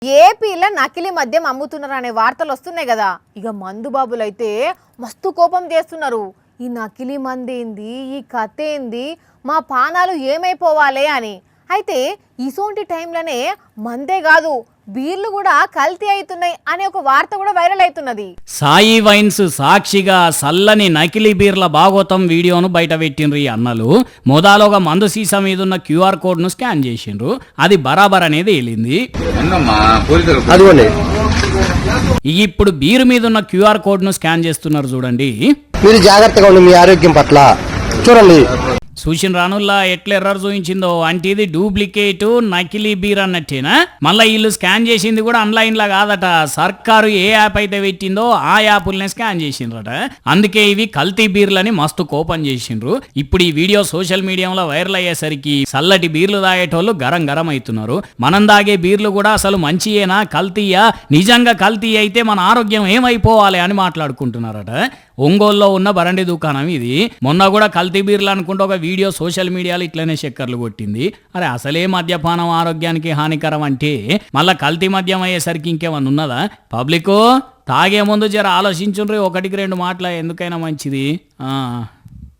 ఏపీలో నకిలీ మద్యం అమ్ముతున్నారు అనే వార్తలు వస్తున్నాయి కదా. ఇక మందు బాబులైతే మస్తు కోపం చేస్తున్నారు. ఈ నకిలీ మందేంది, ఈ కథ ఏంది, మా పానాలు ఏమైపోవాలి అని. అయితే ఇసోంటి టైంలోనే మందే కాదు బీర్లు కూడా కల్తీ అవుతున్నాయి అనే ఒక వార్త కూడా వైరల్ అవుతున్నది. సాయి వైన్స్ సాక్షిగా సల్లని నకిలీ బీర్ల భాగోతం వీడియోను బయట పెట్టిండ్రు ఈ అన్నలు. మొదలుగా మందు సీసా మీద ఉన్న క్యూఆర్ కోడ్ ను స్కాన్ చేసిండ్రు. అది బరాబర్ అనేది వెళ్ళింది. ఇప్పుడు బీర్ మీద ఉన్న క్యూఆర్ కోడ్ ను స్కాన్ చేస్తున్నారు చూడండి. మీరు జాగ్రత్తగా ఉండి మీ ఆరోగ్యం పట్ల చూడండి. చూసిన రానుల్లా ఎట్లా ఎర్రర్ చూపించిందో అంటే ఇది డూప్లికేట్ నకిలీ బీర్ అన్నట్టేనా. మళ్ళీ వీళ్ళు స్కాన్ చేసింది కూడా ఆన్లైన్ లా కాదట, సర్కారు ఏ యాప్ అయితే పెట్టిందో ఆ యాప్లనే స్కాన్ చేసిండ్రట. అందుకే ఇవి కల్తీ బీర్లని మస్తు కోపం చేసిండ్రు. ఇప్పుడు ఈ వీడియో సోషల్ మీడియాలో వైరల్ అయ్యేసరికి చల్లటి బీర్లు తాగేటోళ్ళు గరం గరం అవుతున్నారు. మనం తాగే బీర్లు కూడా అసలు మంచియేనా కల్తీయా, నిజంగా కల్తీ అయితే మన ఆరోగ్యం ఏమైపోవాలి అని మాట్లాడుకుంటున్నారట. ఒంగోలులో ఉన్న బరండి దుకాణం ఇది. మొన్న కూడా కల్తీ బీర్లు అనుకుంటే ఒక వీడియో సోషల్ మీడియాలో ఇట్లనే చక్కర్లు కొట్టింది. అరే అసలే మద్యపానం ఆరోగ్యానికి హానికరం అంటే మళ్ళా కల్తీ మద్యం అయ్యేసరికి ఇంకేమన్నా ఉన్నదా? పబ్లిక్ తాగే ముందు జర ఆలోచించుండ్రి, ఒకటికి రెండు మాటల ఎందుకైనా మంచిది.